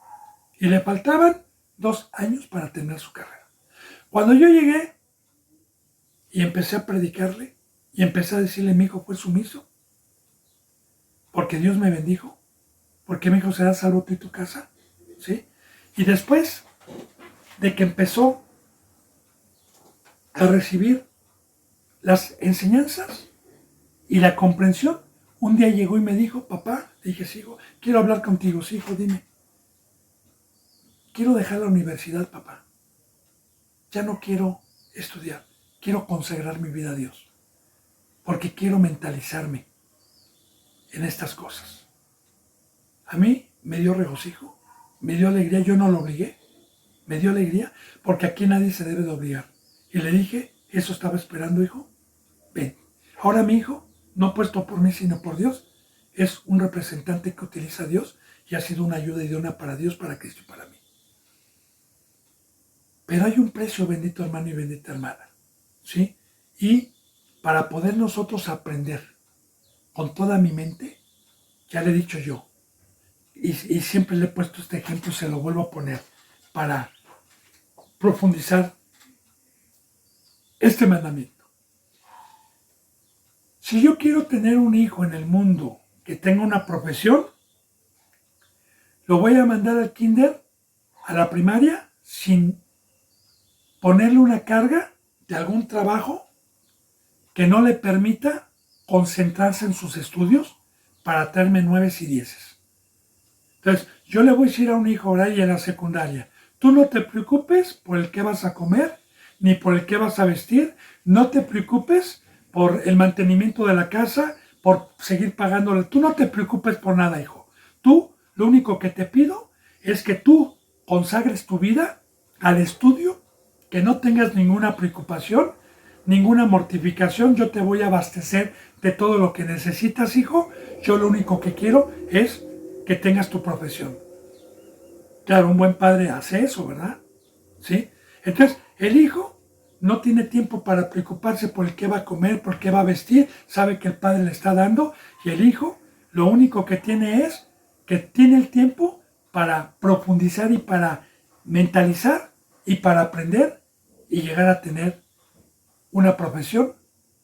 y le faltaban 2 años para terminar su carrera. Cuando yo llegué y empecé a predicarle y empecé a decirle, mi hijo fue sumiso porque Dios me bendijo, porque me dijo, ¿serás salvo tú y tu casa? ¿Sí? Y después de que empezó a recibir las enseñanzas y la comprensión, un día llegó y me dijo, papá, le dije, sí, hijo, quiero hablar contigo, sí, hijo, dime. Quiero dejar la universidad, papá. Ya no quiero estudiar, quiero consagrar mi vida a Dios, porque quiero mentalizarme en estas cosas. A mí me dio regocijo, me dio alegría, yo no lo obligué, me dio alegría, porque aquí nadie se debe de obligar. Y le dije, eso estaba esperando, hijo, ven. Ahora mi hijo, no puesto por mí, sino por Dios, es un representante que utiliza a Dios y ha sido una ayuda idónea para Dios, para Cristo y para mí. Pero hay un precio, bendito hermano y bendita hermana, ¿sí? Y para poder nosotros aprender con toda mi mente, ya le he dicho yo, y siempre le he puesto este ejemplo, se lo vuelvo a poner, para profundizar este mandamiento. Si yo quiero tener un hijo en el mundo que tenga una profesión, lo voy a mandar al kinder, a la primaria, sin ponerle una carga de algún trabajo que no le permita concentrarse en sus estudios para traerme 9 y 10. Entonces, yo le voy a decir a un hijo ahora y en la secundaria, tú no te preocupes por el que vas a comer, ni por el que vas a vestir, no te preocupes por el mantenimiento de la casa, por seguir pagándole, tú no te preocupes por nada, hijo. Tú, lo único que te pido es que tú consagres tu vida al estudio, que no tengas ninguna preocupación, ninguna mortificación, yo te voy a abastecer de todo lo que necesitas, hijo. Yo lo único que quiero es que tengas tu profesión. Claro, un buen padre hace eso, ¿verdad? ¿Sí? Entonces, el hijo no tiene tiempo para preocuparse por el que va a comer, por qué va a vestir, sabe que el padre le está dando, y el hijo lo único que tiene es que tiene el tiempo para profundizar y para mentalizar y para aprender y llegar a tener una profesión,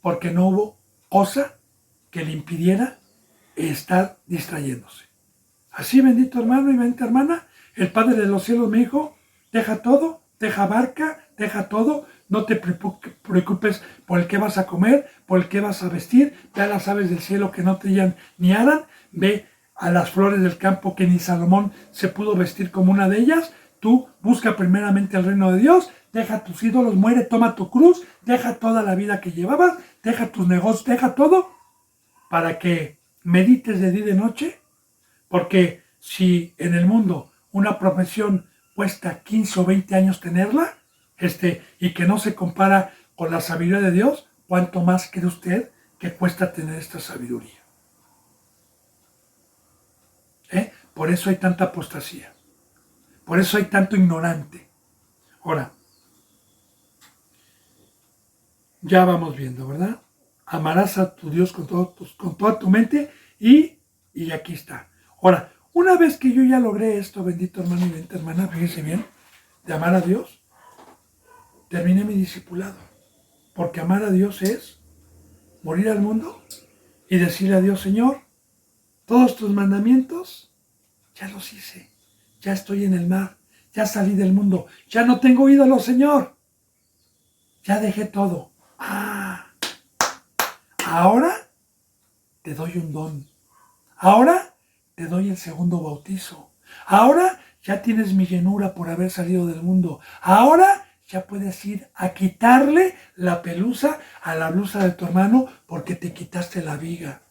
porque no hubo cosa que le impidiera estar distrayéndose. Así, bendito hermano y bendita hermana, el Padre de los cielos me dijo, deja todo, deja barca, deja todo, no te preocupes por el que vas a comer, por el que vas a vestir, ve a las aves del cielo que no trillan ni aran, ve a las flores del campo que ni Salomón se pudo vestir como una de ellas, tú busca primeramente el reino de Dios, deja tus ídolos, muere, toma tu cruz, deja toda la vida que llevabas, deja tus negocios, deja todo, para que medites de día y de noche, porque si en el mundo una profesión cuesta 15 o 20 años tenerla, y que no se compara con la sabiduría de Dios, ¿cuánto más cree usted que cuesta tener esta sabiduría? Por eso hay tanta apostasía. Por eso hay tanto ignorante. Ahora, ya vamos viendo, ¿verdad? Amarás a tu Dios con toda tu mente y aquí está. Ahora, una vez que yo ya logré esto, bendito hermano y bendita hermana, fíjese bien, de amar a Dios, terminé mi discipulado. Porque amar a Dios es morir al mundo y decirle a Dios, Señor, todos tus mandamientos ya los hice, ya estoy en el mar, ya salí del mundo, ya no tengo ídolos, Señor, ya dejé todo. Ahora te doy un don, ahora te doy el segundo bautizo, ahora ya tienes mi llenura por haber salido del mundo, ahora ya puedes ir a quitarle la pelusa a la blusa de tu hermano porque te quitaste la viga.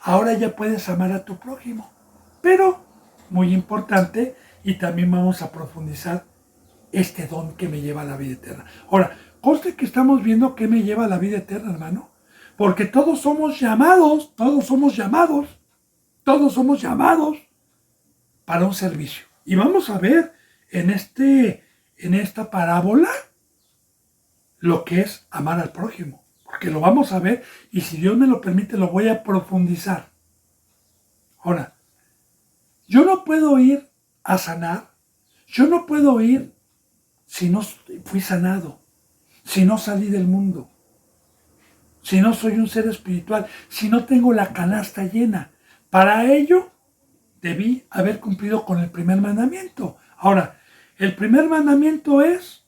Ahora ya puedes amar a tu prójimo. Pero, muy importante, y también vamos a profundizar este don que me lleva a la vida eterna. Ahora, conste que estamos viendo qué me lleva a la vida eterna, hermano. Porque todos somos llamados para un servicio. Y vamos a ver en esta parábola lo que es amar al prójimo. Porque lo vamos a ver y si Dios me lo permite lo voy a profundizar. Ahora, yo no puedo ir a sanar, yo no puedo ir si no fui sanado, si no salí del mundo, si no soy un ser espiritual, si no tengo la canasta llena. Para ello, debí haber cumplido con el primer mandamiento. Ahora, el primer mandamiento es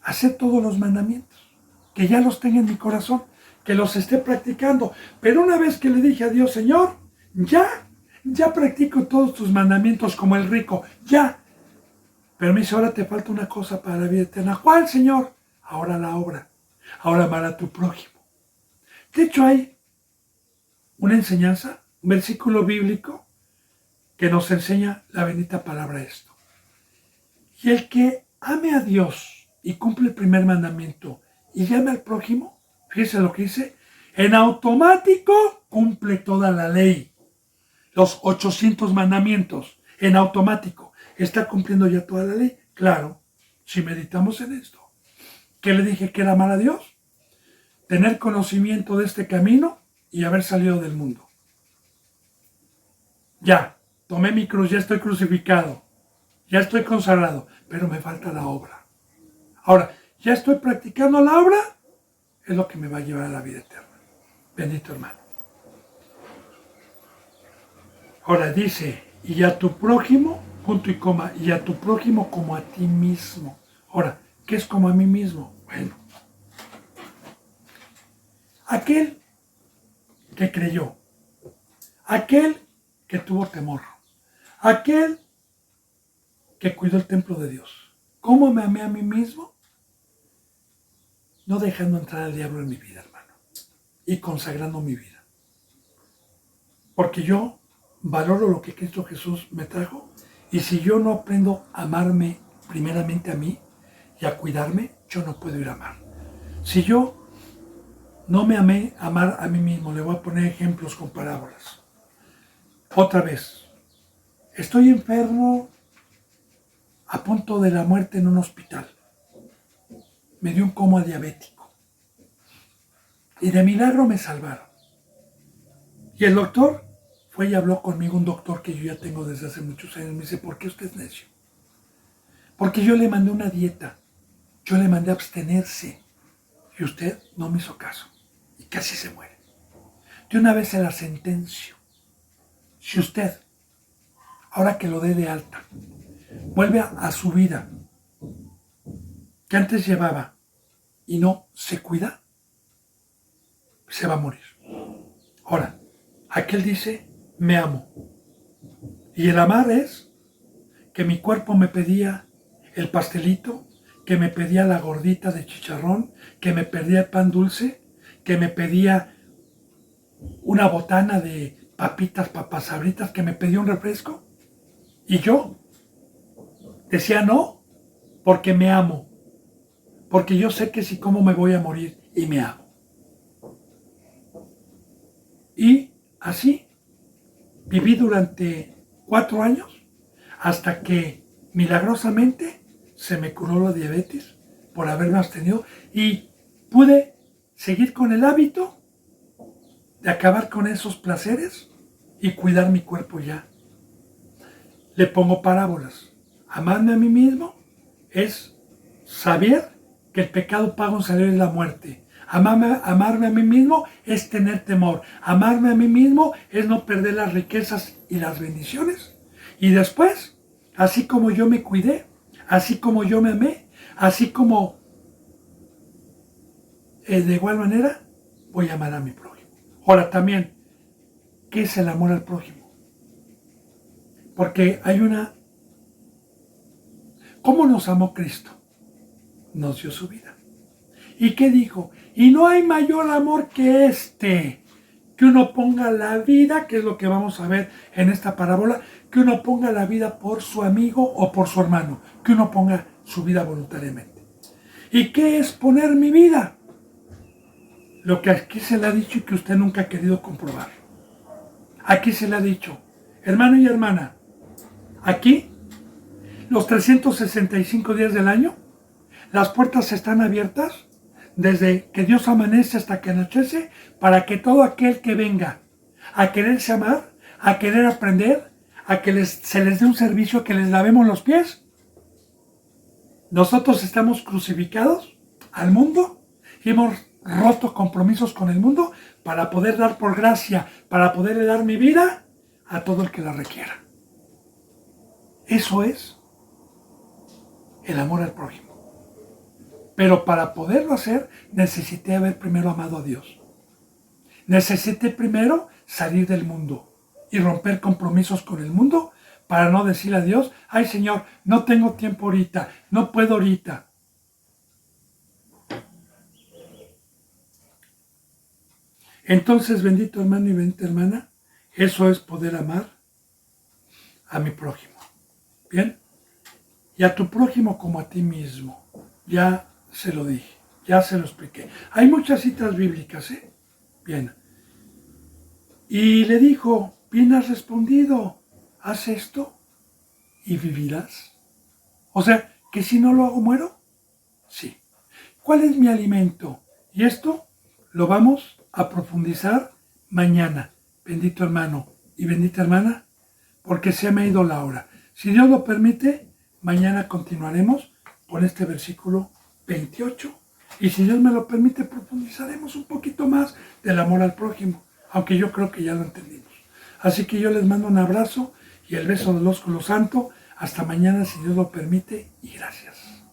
hacer todos los mandamientos, que ya los tenga en mi corazón, que los esté practicando. Pero una vez que le dije a Dios, Señor, ya practico todos tus mandamientos como el rico, ya. Pero me dice, ahora te falta una cosa para la vida eterna. ¿Cuál, Señor? Ahora la obra. Ahora amar a tu prójimo. De hecho, hay una enseñanza, un versículo bíblico que nos enseña la bendita palabra esto. Y el que ame a Dios y cumple el primer mandamiento y llame al prójimo, fíjese lo que dice, en automático cumple toda la ley. Los 800 mandamientos, en automático. ¿Está cumpliendo ya toda la ley? Claro, si meditamos en esto. ¿Qué le dije que era amar a Dios? Tener conocimiento de este camino y haber salido del mundo. Ya, tomé mi cruz, ya estoy crucificado, ya estoy consagrado, pero me falta la obra. Ahora, ya estoy practicando la obra, es lo que me va a llevar a la vida eterna. Bendito hermano. Ahora dice, y a tu prójimo, punto y coma, y a tu prójimo como a ti mismo. Ahora, ¿qué es como a mí mismo? Bueno, aquel que creyó, aquel que tuvo temor, aquel que cuidó el templo de Dios. ¿Cómo me amé a mí mismo? No dejando entrar al diablo en mi vida, hermano, y consagrando mi vida. Porque yo valoro lo que Cristo Jesús me trajo, y si yo no aprendo a amarme primeramente a mí y a cuidarme, yo no puedo ir a amar. Si yo no me amé amar a mí mismo, le voy a poner ejemplos con parábolas. Otra vez, estoy enfermo a punto de la muerte en un hospital. Me dio un coma diabético. Y de milagro me salvaron. Y el doctor fue y habló conmigo, un doctor que yo ya tengo desde hace muchos años. Me dice, ¿por qué usted es necio? Porque yo le mandé una dieta. Yo le mandé a abstenerse. Y usted no me hizo caso. Y casi se muere. De una vez se la sentencio. Si usted, ahora que lo dé de alta, vuelve a su vida que antes llevaba y no se cuida, se va a morir. Ahora, aquel dice, me amo. Y el amar es que mi cuerpo me pedía el pastelito, que me pedía la gordita de chicharrón, que me pedía el pan dulce, que me pedía una botana de papitas, papas sabritas, que me pedía un refresco. Y yo decía no, porque me amo. Porque yo sé que si como me voy a morir y me amo. Y así viví durante 4 años hasta que milagrosamente se me curó la diabetes por haberme abstenido y pude seguir con el hábito de acabar con esos placeres y cuidar mi cuerpo ya. Le pongo parábolas. Amarme a mí mismo es saber que el pecado paga un salario es la muerte. Amarme a mí mismo es tener temor. Amarme a mí mismo es no perder las riquezas y las bendiciones. Y después, así como yo me cuidé, así como yo me amé, así como de igual manera voy a amar a mi prójimo. Ahora también, ¿qué es el amor al prójimo? Porque hay una... ¿Cómo nos amó Cristo? Nos dio su vida. ¿Y qué dijo? Y no hay mayor amor que este, que uno ponga la vida, que es lo que vamos a ver en esta parábola, que uno ponga la vida por su amigo o por su hermano, que uno ponga su vida voluntariamente. ¿Y qué es poner mi vida? Lo que aquí se le ha dicho y que usted nunca ha querido comprobar. Aquí se le ha dicho, hermano y hermana, aquí, los 365 días del año, las puertas están abiertas desde que Dios amanece hasta que anochece, para que todo aquel que venga a quererse amar, a querer aprender, a que se les dé un servicio, que les lavemos los pies. Nosotros estamos crucificados al mundo y hemos roto compromisos con el mundo para poder dar por gracia, para poderle dar mi vida a todo el que la requiera. Eso es el amor al prójimo. Pero para poderlo hacer, necesité haber primero amado a Dios. Necesité primero salir del mundo y romper compromisos con el mundo para no decirle a Dios, ay Señor, no tengo tiempo ahorita, no puedo ahorita. Entonces, bendito hermano y bendita hermana, eso es poder amar a mi prójimo. ¿Bien? Y a tu prójimo como a ti mismo. Ya se lo dije, ya se lo expliqué. Hay muchas citas bíblicas, ¿eh? Bien. Y le dijo, bien has respondido, haz esto y vivirás. O sea, que si no lo hago, muero. Sí. ¿Cuál es mi alimento? Y esto lo vamos a profundizar mañana, bendito hermano y bendita hermana, porque se me ha ido la hora. Si Dios lo permite, mañana continuaremos con este versículo 28. Y si Dios me lo permite, profundizaremos un poquito más del amor al prójimo, aunque yo creo que ya lo entendimos. Así que yo les mando un abrazo y el beso del ósculo santo. Hasta mañana, si Dios lo permite, y gracias.